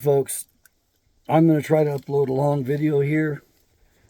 Folks, I'm going to try to upload a long video here.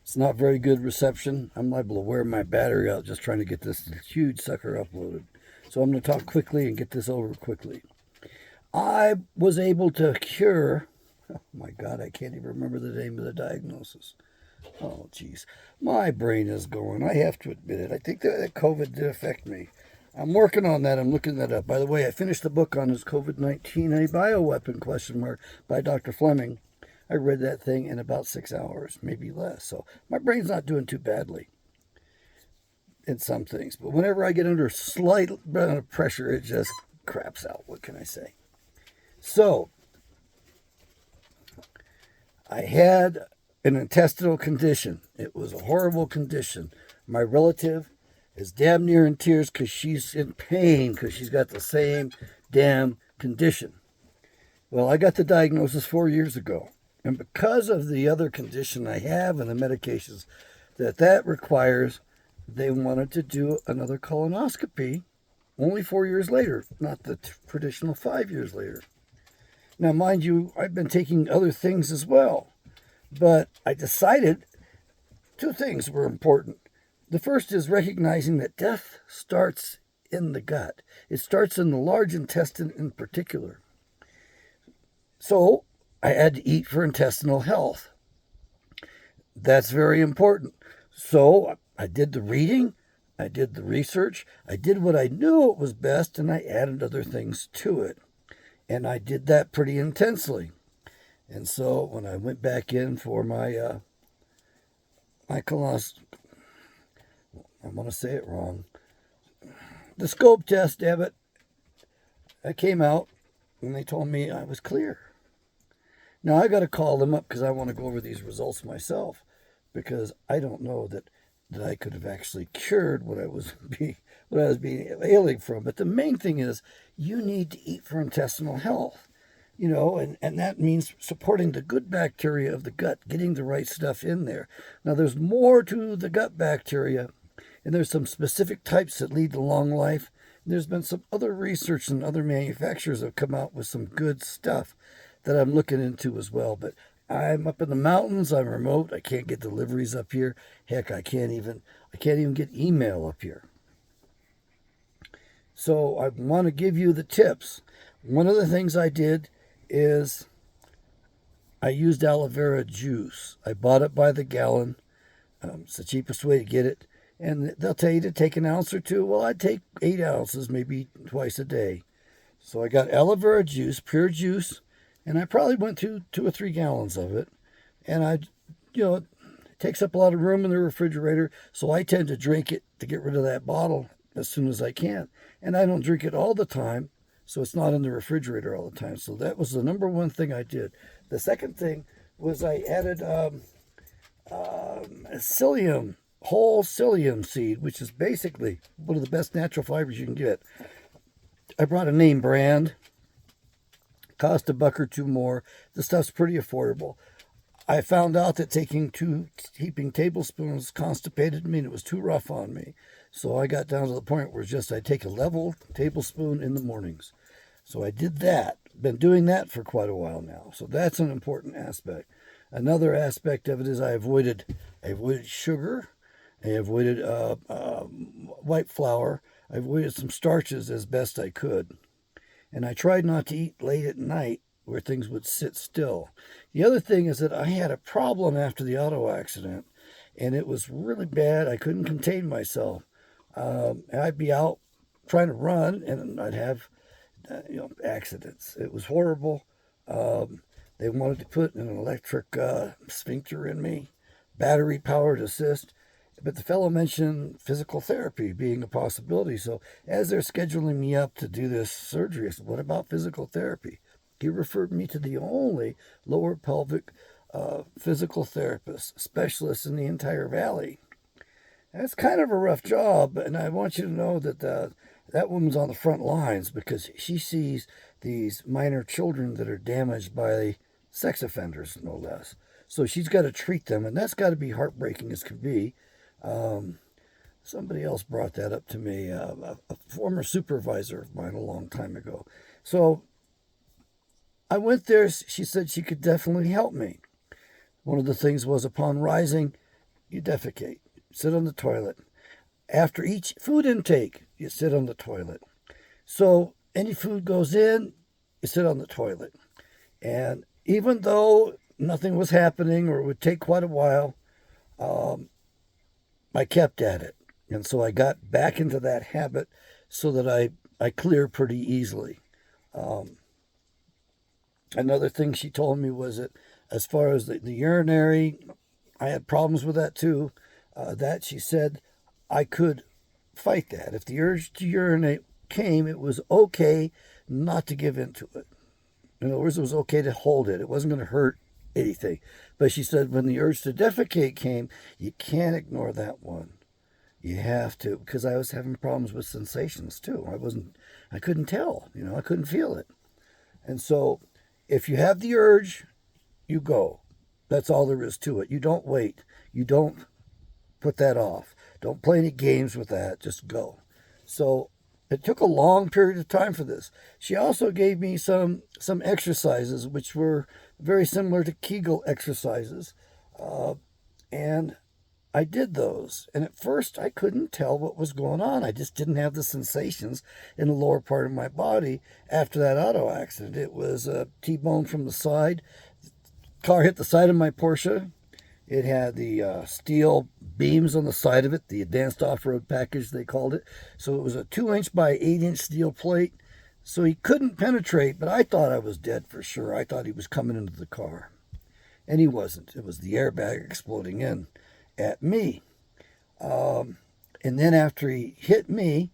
It's not very good reception. I'm liable to wear my battery out just trying to get this huge sucker uploaded. So I'm going to talk quickly and get this over quickly. I was able to cure, oh my God, I can't even remember the name of the diagnosis. Oh, geez. My brain is going. I have to admit it. I think that COVID did affect me. I'm working on that. I'm looking that up. By the way, I finished the book on his COVID-19, a bioweapon question mark by Dr. Fleming. I read that thing in about 6 hours, maybe less. So my brain's not doing too badly in some things. But whenever I get under slight amount of pressure, it just craps out. What can I say? So I had an intestinal condition. It was a horrible condition. My relative is damn near in tears because she's in pain because she's got the same damn condition. Well, I got the diagnosis 4 years ago. And because of the other condition I have and the medications that requires, they wanted to do another colonoscopy only 4 years later, not the traditional 5 years later. Now, mind you, I've been taking other things as well. But I decided two things were important. The first is recognizing that death starts in the gut. It starts in the large intestine in particular. So I had to eat for intestinal health. That's very important. So I did the reading, I did the research, I did what I knew it was best, and I added other things to it. And I did that pretty intensely. And so when I went back in for my colonoscopy, I'm going to say it wrong, the scope test, damn it, I came out and they told me I was clear. Now I got to call them up because I want to go over these results myself because I don't know that I could have actually cured what I was being ailing from. But the main thing is you need to eat for intestinal health. And that means supporting the good bacteria of the gut, getting the right stuff in there. Now, there's more to the gut bacteria, and there's some specific types that lead to long life. There's been some other research and other manufacturers have come out with some good stuff that I'm looking into as well. But I'm up in the mountains. I'm remote. I can't get deliveries up here. Heck, I can't even get email up here. So I want to give you the tips. One of the things I did is I used aloe vera juice. I bought it by the gallon. It's the cheapest way to get it. And they'll tell you to take an ounce or two. Well, I'd take 8 ounces, maybe twice a day. So I got aloe vera juice, pure juice, and I probably went through 2 or 3 gallons of it. And it takes up a lot of room in the refrigerator. So I tend to drink it to get rid of that bottle as soon as I can. And I don't drink it all the time. So it's not in the refrigerator all the time. So that was the number one thing I did. The second thing was I added psyllium, whole psyllium seed, which is basically one of the best natural fibers you can get. I brought a name brand. Cost $1 or $2 more. The stuff's pretty affordable. I found out that taking 2 heaping tablespoons constipated me and it was too rough on me. So I got down to the point where I take a level tablespoon in the mornings. So I did that. Been doing that for quite a while now. So that's an important aspect. Another aspect of it is I avoided sugar. I avoided white flour. I avoided some starches as best I could. And I tried not to eat late at night where things would sit still. The other thing is that I had a problem after the auto accident, and it was really bad. I couldn't contain myself. I'd be out trying to run, and I'd have accidents. It was horrible. They wanted to put an electric sphincter in me, battery-powered assist. But the fellow mentioned physical therapy being a possibility. So as they're scheduling me up to do this surgery, I said, what about physical therapy? He referred me to the only lower pelvic physical therapist, specialist in the entire valley. That's kind of a rough job, and I want you to know that that woman's on the front lines because she sees these minor children that are damaged by sex offenders, no less. So she's got to treat them, and that's got to be heartbreaking as can be. Somebody else brought that up to me, a former supervisor of mine a long time ago. So I went there. She said she could definitely help me. One of the things was upon rising, you defecate, sit on the toilet. After each food intake, you sit on the toilet. So any food goes in, you sit on the toilet. And even though nothing was happening or it would take quite a while, I kept at it. And so I got back into that habit so that I clear pretty easily. Um, Another thing she told me was that as far as the urinary, I had problems with that too. That she said I could fight that. If the urge to urinate came, it was okay not to give in to it. In other words, it was okay to hold it. It wasn't going to hurt anything. But she said when the urge to defecate came, you can't ignore that one. You have to, because I was having problems with sensations too. I couldn't tell, I couldn't feel it. And so if you have the urge, you go. That's all there is to it. You don't wait. You don't put that off. Don't play any games with that. Just go. So it took a long period of time for this. She also gave me some exercises, which were very similar to Kegel exercises. And I did those. And at first, I couldn't tell what was going on. I just didn't have the sensations in the lower part of my body after that auto accident. It was a T-bone from the side. Car hit the side of my Porsche. It had the steel beams on the side of it, the advanced off-road package, they called it. So it was a 2-inch by 8-inch steel plate. So he couldn't penetrate, but I thought I was dead for sure. I thought he was coming into the car. And he wasn't. It was the airbag exploding in at me. And then after he hit me,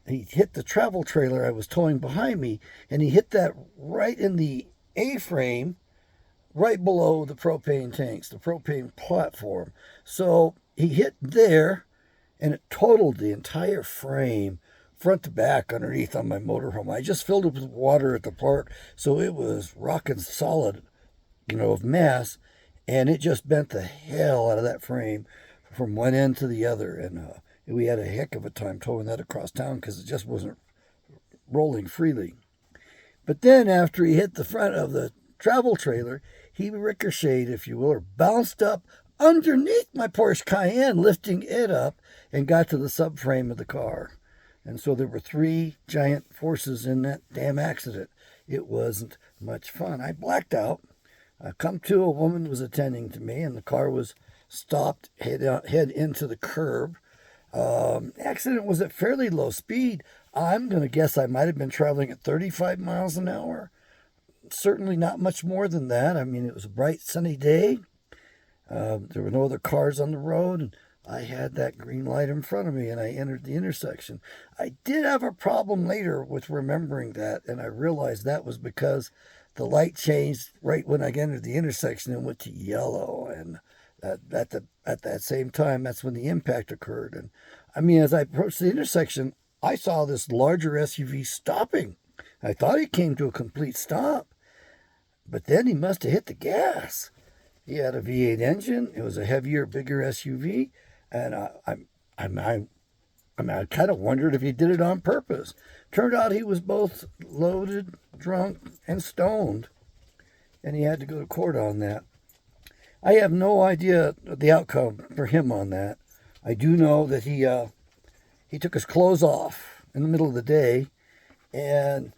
he hit the travel trailer I was towing behind me, and he hit that right in the A-frame, right below the propane tanks, the propane platform. So he hit there, and it totaled the entire frame, front to back, underneath on my motorhome. I just filled it with water at the park, so it was rocking solid, of mass, and it just bent the hell out of that frame from one end to the other. And we had a heck of a time towing that across town because it just wasn't rolling freely. But then after he hit the front of the travel trailer, he ricocheted, if you will, or bounced up underneath my Porsche Cayenne, lifting it up and got to the subframe of the car. And so there were 3 giant forces in that damn accident. It wasn't much fun. I blacked out. I come to, a woman was attending to me, and the car was stopped, head into the curb. Accident was at fairly low speed. I'm going to guess I might have been traveling at 35 miles an hour. Certainly not much more than that. I mean, it was a bright, sunny day. There were no other cars on the road, and I had that green light in front of me, and I entered the intersection. I did have a problem later with remembering that, and I realized that was because the light changed right when I entered the intersection and went to yellow. And at that same time, that's when the impact occurred. And I mean, as I approached the intersection, I saw this larger SUV stopping. I thought he came to a complete stop, but then he must have hit the gas. He had a V8 engine. It was a heavier, bigger SUV, and I kind of wondered if he did it on purpose. Turned out he was both loaded, drunk, and stoned, and he had to go to court on that. I have no idea the outcome for him on that. I do know that he took his clothes off in the middle of the day, and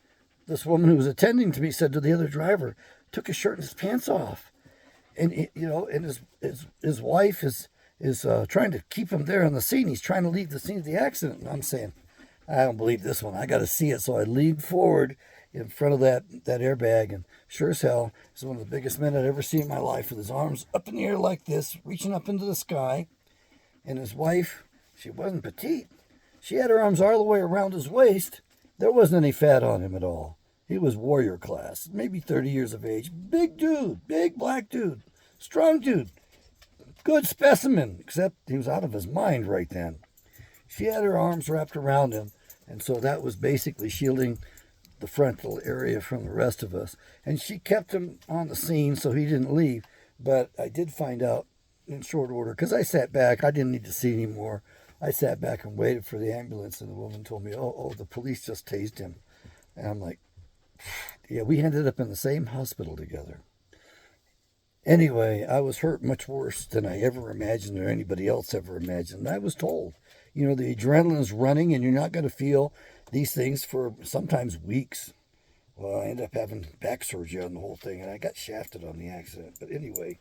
this woman who was attending to me said to the other driver, took his shirt and his pants off, and and his wife is trying to keep him there on the scene. He's trying to leave the scene of the accident, and I'm saying, I don't believe this one. I got to see it. So I leaned forward in front of that airbag, and sure as hell, it's one of the biggest men I'd ever seen in my life, with his arms up in the air like this, reaching up into the sky. And his wife, she wasn't petite. She had her arms all the way around his waist. There wasn't any fat on him at all. He was warrior class, maybe 30 years of age. Big dude, big black dude, strong dude, good specimen, except he was out of his mind right then. She had her arms wrapped around him, and so that was basically shielding the frontal area from the rest of us. And she kept him on the scene so he didn't leave. But I did find out in short order, because I sat back. I didn't need to see anymore. I sat back and waited for the ambulance, and the woman told me, oh, the police just tased him. And I'm like, Yeah, we ended up in the same hospital together. Anyway, I was hurt much worse than I ever imagined or anybody else ever imagined. I was told, the adrenaline's running and you're not going to feel these things for sometimes weeks. Well, I ended up having back surgery on the whole thing and I got shafted on the accident. But anyway,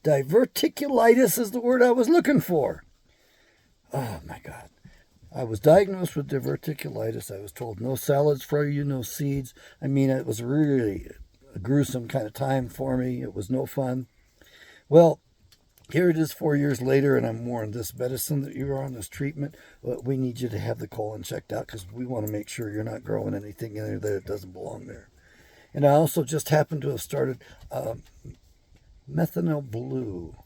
diverticulitis is the word I was looking for. Oh my God. I was diagnosed with diverticulitis. I was told no salads for you, no seeds. I mean, it was really a gruesome kind of time for me. It was no fun. Well, here it is 4 years later, and I'm warned this medicine that you're on, this treatment, we need you to have the colon checked out because we want to make sure you're not growing anything in there that doesn't belong there. And I also just happened to have started methanol blue.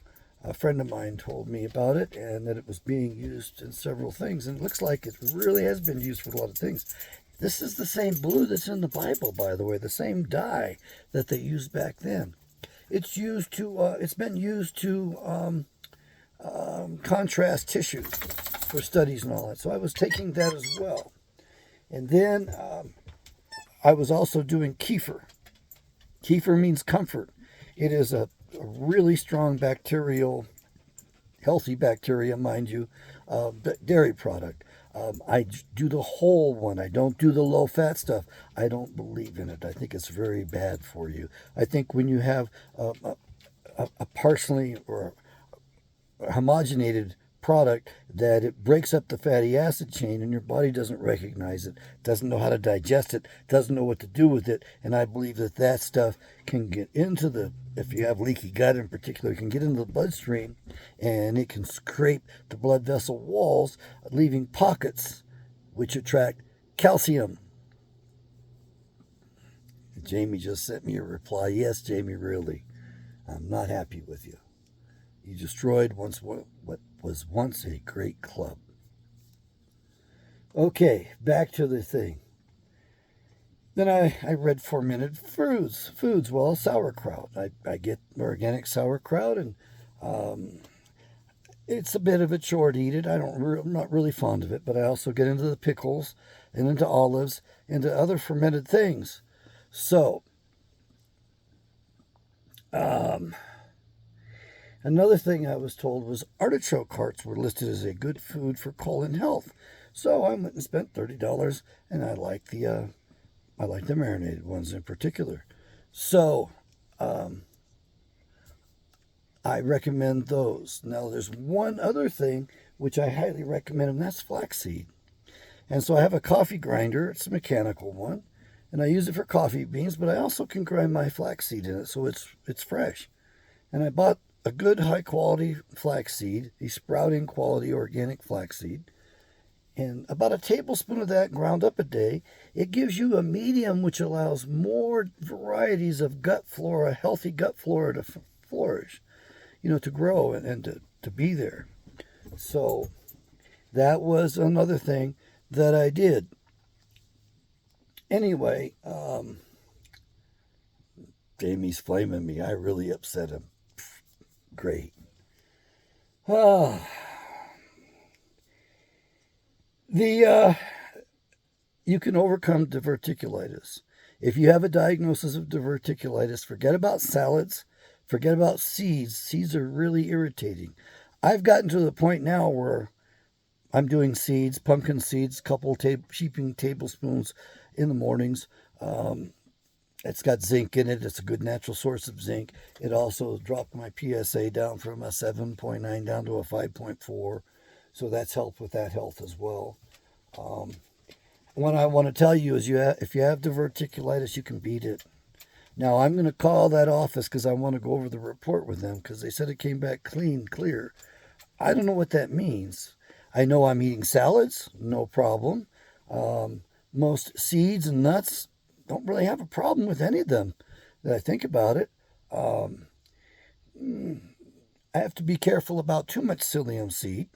A friend of mine told me about it and that it was being used in several things. And it looks like it really has been used for a lot of things. This is the same blue that's in the Bible, by the way, the same dye that they used back then. It's been used to contrast tissues for studies and all that. So I was taking that as well. And then I was also doing kefir. Kefir means comfort. It is a really strong bacterial, healthy bacteria, mind you, dairy product. I do the whole one. I don't do the low-fat stuff. I don't believe in it. I think it's very bad for you. I think when you have a partially or a homogenated product, that it breaks up the fatty acid chain and your body doesn't recognize it, doesn't know how to digest it, doesn't know what to do with it. And I believe that stuff can get into if you have leaky gut in particular, it can get into the bloodstream and it can scrape the blood vessel walls, leaving pockets which attract calcium. Jamie just sent me a reply. Yes, Jamie, really. I'm not happy with you. You destroyed what was once a great club. Okay, back to the thing. Then I read fermented foods. Well, sauerkraut. I get organic sauerkraut, and it's a bit of a chore to eat it. I'm not really fond of it, but I also get into the pickles and into olives, into other fermented things. So, another thing I was told was artichoke hearts were listed as a good food for colon health. So I went and spent $30, and I like the marinated ones in particular. So I recommend those. Now there's one other thing which I highly recommend, and that's flaxseed. And so I have a coffee grinder. It's a mechanical one, and I use it for coffee beans, but I also can grind my flaxseed in it, so it's fresh. And I bought a good high quality flaxseed, a sprouting quality organic flaxseed, and about a tablespoon of that ground up a day. It gives you a medium which allows more varieties of gut flora, healthy gut flora to flourish, to grow and to be there. So that was another thing that I did. Anyway, Jamie's flaming me. I really upset him. Great. You can overcome diverticulitis. If you have a diagnosis of diverticulitis, forget about salads, forget about seeds. Seeds are really irritating. I've gotten to the point now where I'm doing seeds, pumpkin seeds, couple heaping tablespoons in the mornings. It's got zinc in it. It's a good natural source of zinc. It also dropped my PSA down from a 7.9 down to a 5.4. So that's helped with that health as well. What I want to tell you is if you have diverticulitis, you can beat it. Now, I'm going to call that office because I want to go over the report with them because they said it came back clear. I don't know what that means. I know I'm eating salads, no problem. Most seeds and nuts, don't really have a problem with any of them that I think about it. I have to be careful about too much psyllium seed.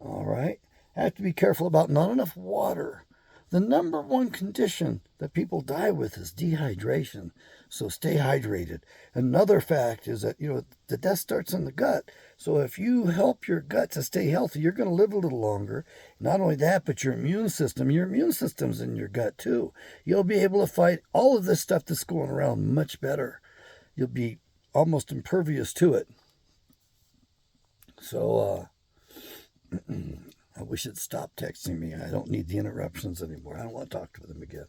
All right. I have to be careful about not enough water. The number one condition that people die with is dehydration. So stay hydrated. Another fact is that, the death starts in the gut. So if you help your gut to stay healthy, you're going to live a little longer. Not only that, but your immune system's in your gut too. You'll be able to fight all of this stuff that's going around much better. You'll be almost impervious to it. So, I wish it'd stop texting me. I don't need the interruptions anymore. I don't want to talk to them again.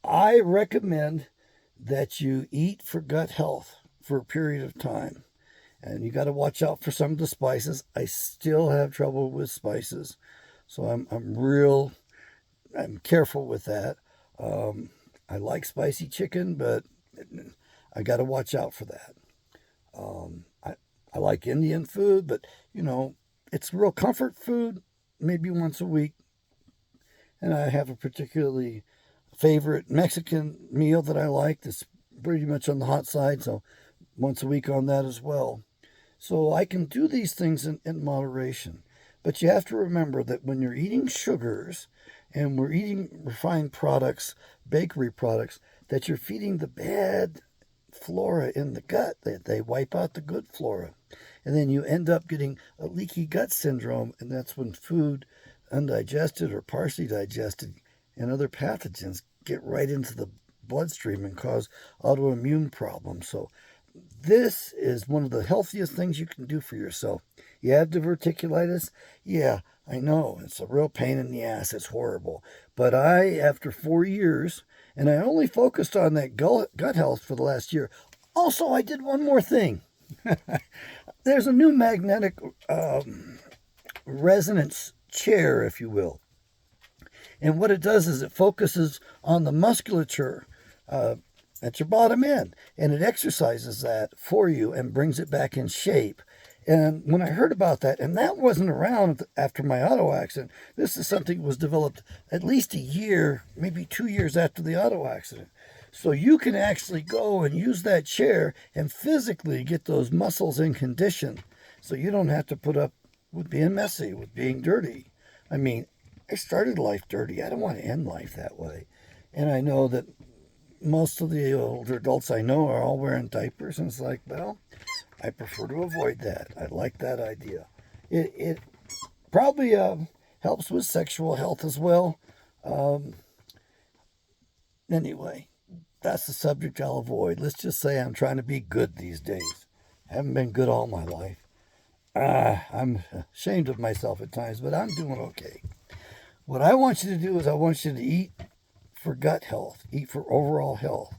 I recommend that you eat for gut health for a period of time. And you got to watch out for some of the spices. I still have trouble with spices. So I'm careful with that. I like spicy chicken, but I got to watch out for that. I like Indian food, but, it's real comfort food, maybe once a week. And I have a particularly favorite Mexican meal that I like that's pretty much on the hot side, so once a week on that as well. So I can do these things in moderation. But you have to remember that when you're eating sugars and we're eating refined products, bakery products, that you're feeding the bad flora in the gut. They wipe out the good flora. And then you end up getting a leaky gut syndrome, and that's when food, undigested or partially digested, and other pathogens get right into the bloodstream and cause autoimmune problems. So this is one of the healthiest things you can do for yourself. You have diverticulitis? Yeah, I know. It's a real pain in the ass. It's horrible. But after 4 years, and I only focused on that gut health for the last year. Also, I did one more thing. There's a new magnetic resonance chair, if you will. And what it does is it focuses on the musculature at your bottom end. And it exercises that for you and brings it back in shape. And when I heard about that, and that wasn't around after my auto accident, this is something that was developed at least a year, maybe 2 years after the auto accident. So you can actually go and use that chair and physically get those muscles in condition. So you don't have to put up with being messy, with being dirty. I mean, I started life dirty. I don't want to end life that way. And I know that most of the older adults I know are all wearing diapers. And it's like, well, I prefer to avoid that. I like that idea. It probably helps with sexual health as well. Anyway, that's the subject I'll avoid. Let's just say I'm trying to be good these days. I haven't been good all my life. I'm ashamed of myself at times, but I'm doing okay. What I want you to do is I want you to eat for gut health, eat for overall health.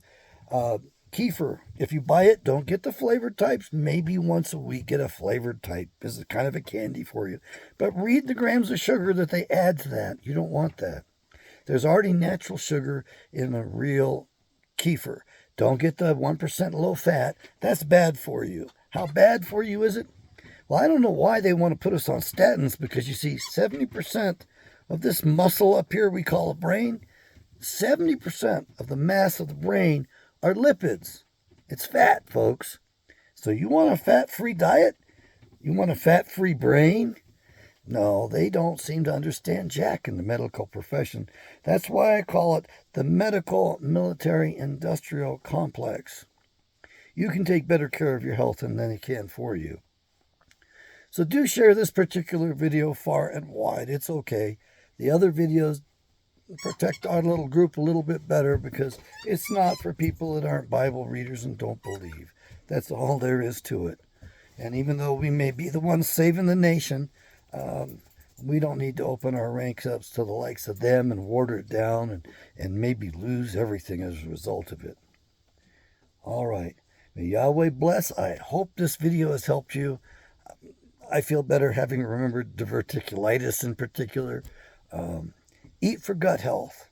Kefir, if you buy it, don't get the flavored types. Maybe once a week get a flavored type. This is kind of a candy for you. But read the grams of sugar that they add to that. You don't want that. There's already natural sugar in a real kefir. Don't get the 1% low fat. That's bad for you. How bad for you is it? Well, I don't know why they want to put us on statins, because you see 70% of this muscle up here we call a brain, 70% of the mass of the brain are lipids. It's fat, folks. So you want a fat-free diet? You want a fat-free brain? No, they don't seem to understand jack in the medical profession. That's why I call it the medical, military, industrial complex. You can take better care of your health than they can for you. So do share this particular video far and wide. It's okay. The other videos protect our little group a little bit better, because it's not for people that aren't Bible readers and don't believe. That's all there is to it. And even though we may be the ones saving the nation, we don't need to open our ranks up to the likes of them and water it down and maybe lose everything as a result of it. All right. May Yahweh bless. I hope this video has helped you. I feel better having remembered diverticulitis in particular. Eat for gut health.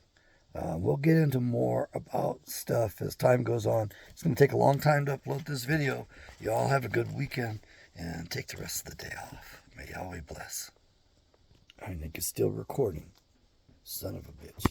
We'll get into more about stuff as time goes on. It's going to take a long time to upload this video. You all have a good weekend and take the rest of the day off. May Yahweh bless. I think it's still recording. Son of a bitch.